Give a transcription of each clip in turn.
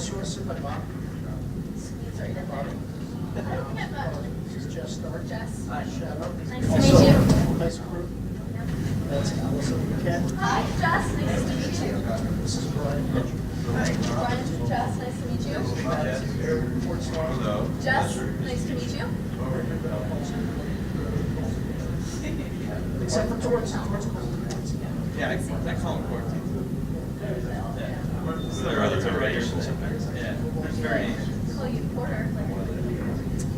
Jess, you want to sit by Bob? Sorry, Bobby. This is Jess Stark. Jess. Shadow. Nice to meet you. Nice crew. That's Allison. Ken. Hi, Jess. Nice to meet you. This is Brian. Hi, Brian. Jess. Nice to meet you. That's Eric Portsmouth. Hello. Jess. Nice to meet you. Except for Torts. Yeah, I call him Corti. Yeah. This is a relative relationship. Yeah. It's very easy. Call you Porter.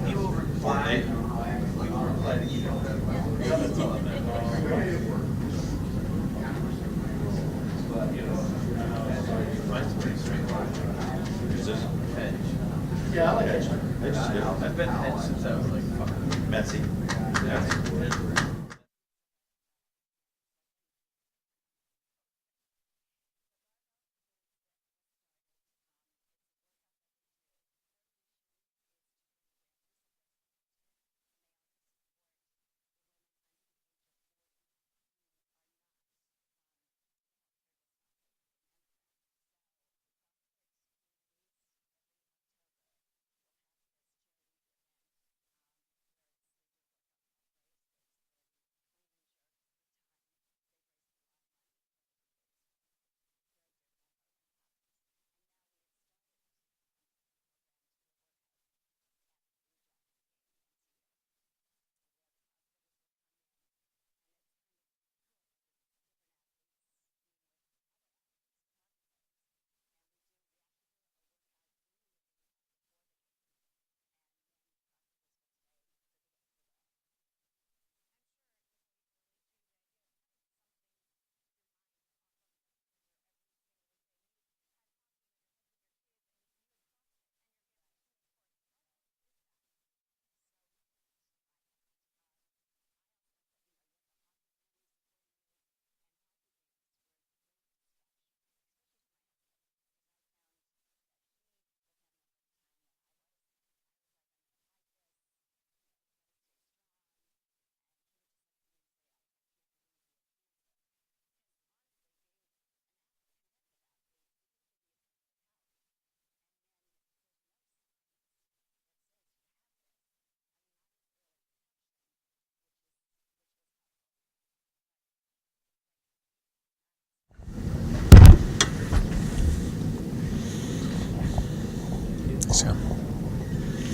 He will reply. We will reply to email. That's all of that. Mine's pretty straightforward. Is this hedge? Yeah, I like it. I've been hedge since I was like fucking messy. Yeah.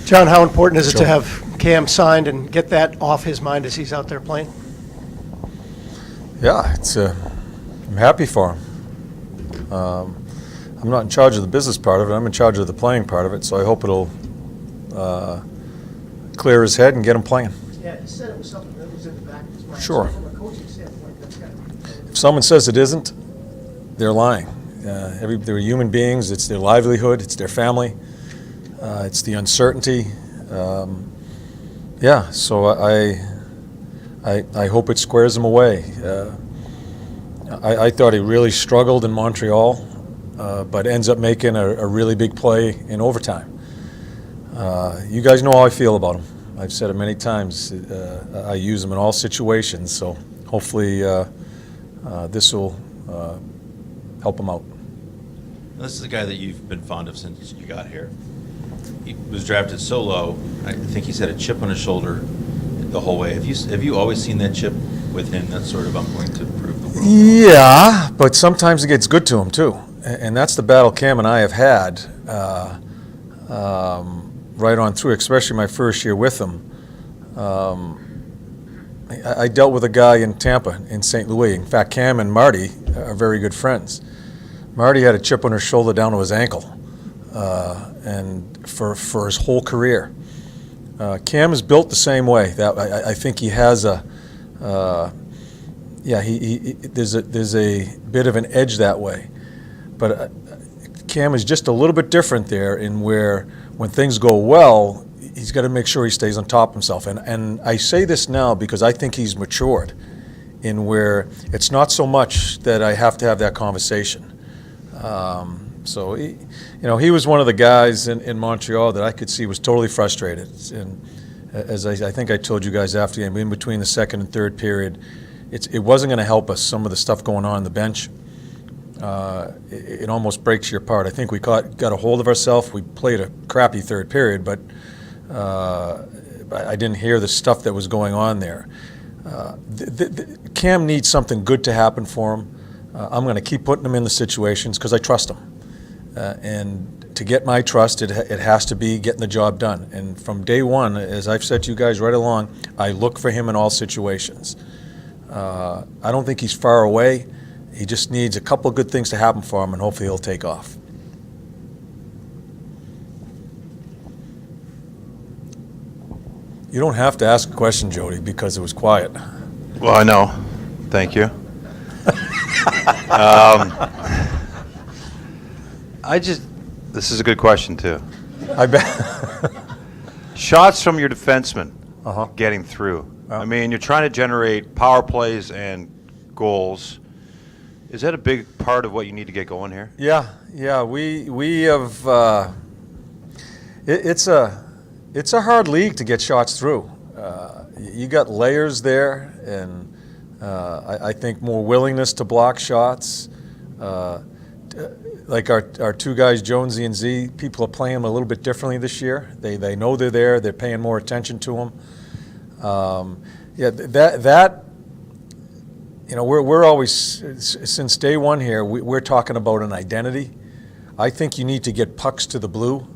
John, how important is it to have Cam signed and get that off his mind as he's out there playing? Yeah, I'm happy for him. I'm not in charge of the business part of it. I'm in charge of the playing part of it, so I hope it'll clear his head and get him playing. Yeah, he said it was something that was in the back of his mind. Sure. So from a coaching standpoint, that's got to be. If someone says it isn't, they're lying. They're human beings. It's their livelihood. It's their family. It's the uncertainty. Yeah, so I hope it squares him away. I thought he really struggled in Montreal, but ends up making a really big play in overtime. You guys know how I feel about him. I've said it many times. I use him in all situations, so hopefully this will help him out. This is a guy that you've been fond of since you got here. He was drafted so low. I think he's had a chip on his shoulder the whole way. Have you always seen that chip with him? That sort of I'm going to prove the world. Yeah, but sometimes it gets good to him too, and that's the battle Cam and I have had right on through, especially my first year with him. I dealt with a guy in Tampa, in St. Louis. In fact, Cam and Marty are very good friends. Marty had a chip on his shoulder down to his ankle, and for his whole career. Cam is built the same way. That I think he has a, there's a bit of an edge that way, but Cam is just a little bit different there in where when things go well, he's got to make sure he stays on top of himself. And I say this now because I think he's matured in where it's not so much that I have to have that conversation. So he was one of the guys in Montreal that I could see was totally frustrated. And as I think I told you guys after the game, in between the second and third period, it wasn't going to help us, some of the stuff going on the bench. it almost breaks you apart. I think we got a hold of ourselves. We played a crappy third period, but I didn't hear the stuff that was going on there. Cam needs something good to happen for him. I'm going to keep putting him in the situations because I trust him. And to get my trust, it has to be getting the job done. And from day one, as I've said to you guys right along, I look for him in all situations. I don't think he's far away. He just needs a couple of good things to happen for him, and hopefully he'll take off. You don't have to ask a question, Jody, because it was quiet. Well, I know. Thank you. This is a good question, too. I bet. Shots from your defenseman Uh-huh. getting through. Yeah. I mean, you're trying to generate power plays and goals. Is that a big part of what you need to get going here? Yeah. We have. It's a hard league to get shots through. You got layers there, and I think more willingness to block shots. Like our two guys, Jonesy and Z, people are playing them a little bit differently this year. They know they're there. They're paying more attention to them. That we're always, since day one here, we're talking about an identity. I think you need to get pucks to the blue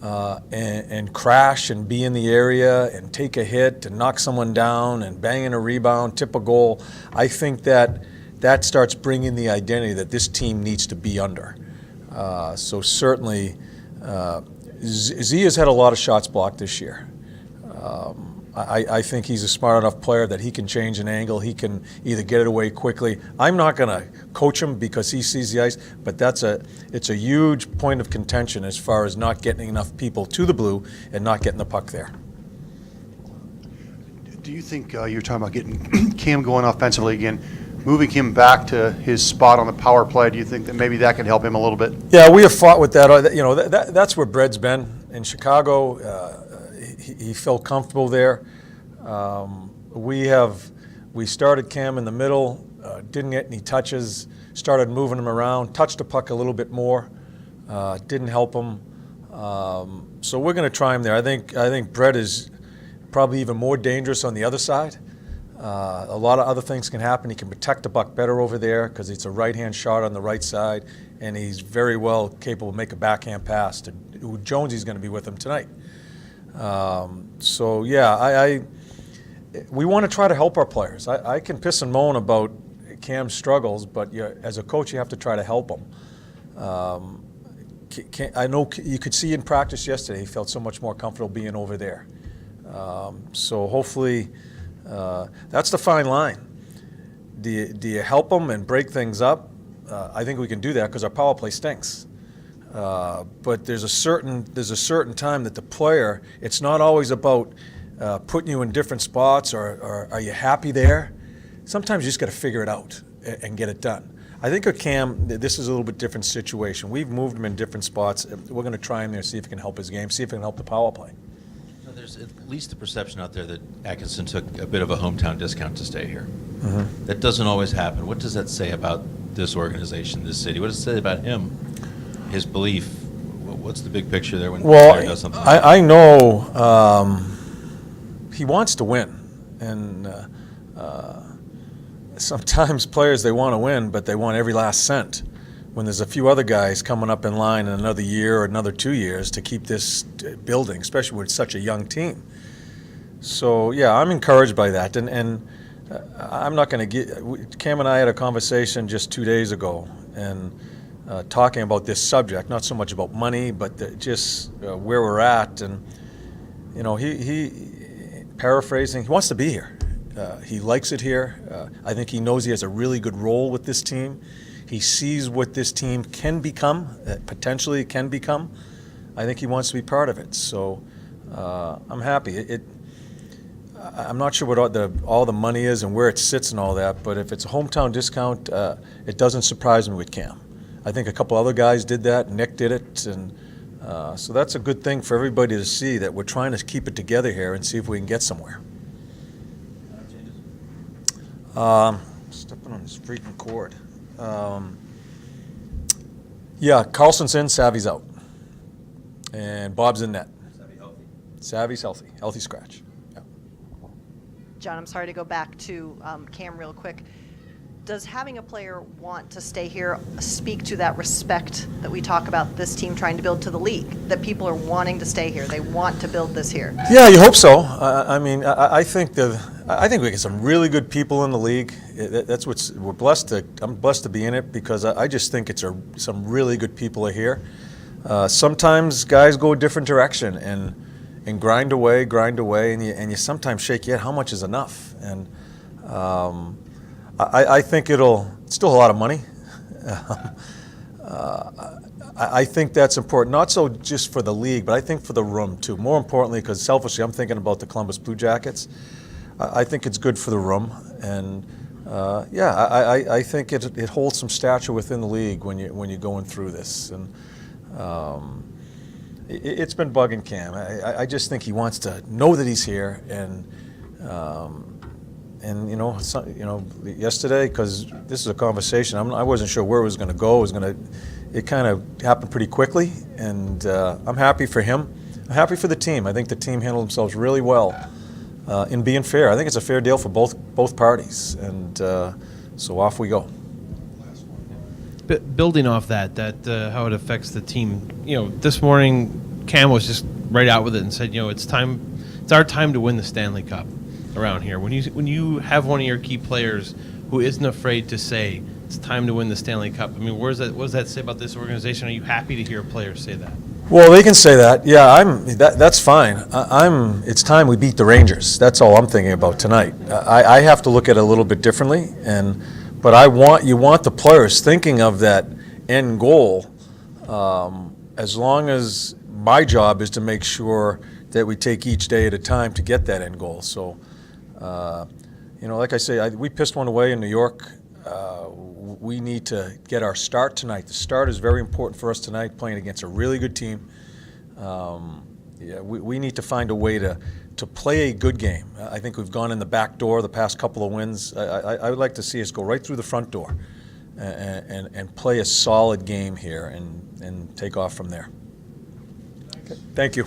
and crash and be in the area and take a hit and knock someone down and bang in a rebound, tip a goal. I think that starts bringing the identity that this team needs to be under. So certainly, Z has had a lot of shots blocked this year. I think he's a smart enough player that he can change an angle. He can either get it away quickly. I'm not going to coach him because he sees the ice, but it's a huge point of contention as far as not getting enough people to the blue and not getting the puck there. Do you think you're talking about getting Cam going offensively again, moving him back to his spot on the power play? Do you think that maybe that could help him a little bit? Yeah, we have fought with that. That's where Brett's been. In Chicago, he felt comfortable there. We started Cam in the middle, didn't get any touches, started moving him around, touched the puck a little bit more, didn't help him. So we're going to try him there. I think Brett is probably even more dangerous on the other side. A lot of other things can happen. He can protect the puck better over there because it's a right-hand shot on the right side, and he's very well capable of making a backhand pass to Jonesy's going to be with him tonight. So yeah, we want to try to help our players. I can piss and moan about Cam's struggles, but as a coach, you have to try to help him. I know you could see in practice yesterday, he felt so much more comfortable being over there. So hopefully, that's the fine line. Do you help them and break things up? I think we can do that because our power play stinks. But there's a certain time that the player, it's not always about putting you in different spots or are you happy there? Sometimes you just got to figure it out and get it done. I think with Cam, this is a little bit different situation. We've moved him in different spots. We're going to try him there, see if he can help his game, see if he can help the power play. There's at least the perception out there that Atkinson took a bit of a hometown discount to stay here. Mm-hmm. That doesn't always happen. What does that say about this organization, this city? What does it say about him, his belief? What's the big picture there when a player does something? I know he wants to win, and sometimes players, they want to win, but they want every last cent. When there's a few other guys coming up in line in another year or another 2 years to keep this building, especially with such a young team. So, yeah, I'm encouraged by that. And I'm not going to get – Cam and I had a conversation just 2 days ago and talking about this subject, not so much about money, but just where we're at. And, he paraphrasing, he wants to be here. He likes it here. I think he knows he has a really good role with this team. He sees what this team can become, potentially can become. I think he wants to be part of it. So I'm happy. I'm not sure what all the money is and where it sits and all that, but if it's a hometown discount, it doesn't surprise me with Cam. I think a couple other guys did that. Nick did it. And so that's a good thing for everybody to see, that we're trying to keep it together here and see if we can get somewhere. Stepping on this freaking cord. Yeah, Carlson's in, Savvy's out. And Bob's in net. Savvy healthy. Savvy's healthy, healthy scratch. Yeah. John, I'm sorry to go back to Cam real quick. Does having a player want to stay here speak to that respect that we talk about this team trying to build to the league? That people are wanting to stay here, they want to build this here? Yeah, you hope so. I mean, I think we get some really good people in the league. That's what's we're blessed to. I'm blessed to be in it because I just think it's some really good people are here. Sometimes guys go a different direction and grind away, and you sometimes shake your head. How much is enough? And I think it's still a lot of money. I think that's important, not so just for the league, but I think for the room too. More importantly, because selfishly, I'm thinking about the Columbus Blue Jackets. I think it's good for the room, and I think it holds some stature within the league when you're going through this. And it's been bugging Cam. I just think he wants to know that he's here, and yesterday, because this is a conversation, I wasn't sure where it was going to go. It kind of happened pretty quickly, and I'm happy for him. I'm happy for the team. I think the team handled themselves really well in being fair. I think it's a fair deal for both parties, and so off we go. Building off that how it affects the team. This morning Cam was just right out with it and said, it's our time to win the Stanley Cup around here. When you have one of your key players who isn't afraid to say it's time to win the Stanley Cup, I mean, what does that say about this organization? Are you happy to hear players say that? Well, they can say that. Yeah, that's fine. It's time we beat the Rangers. That's all I'm thinking about tonight. I have to look at it a little bit differently, but you want the players thinking of that end goal. As long as my job is to make sure that we take each day at a time to get that end goal. So, like I say, we pissed one away in New York. We need to get our start tonight. The start is very important for us tonight, playing against a really good team. We need to find a way to play a good game. I think we've gone in the back door the past couple of wins. I would like to see us go right through the front door and play a solid game here and take off from there. Okay. Thank you.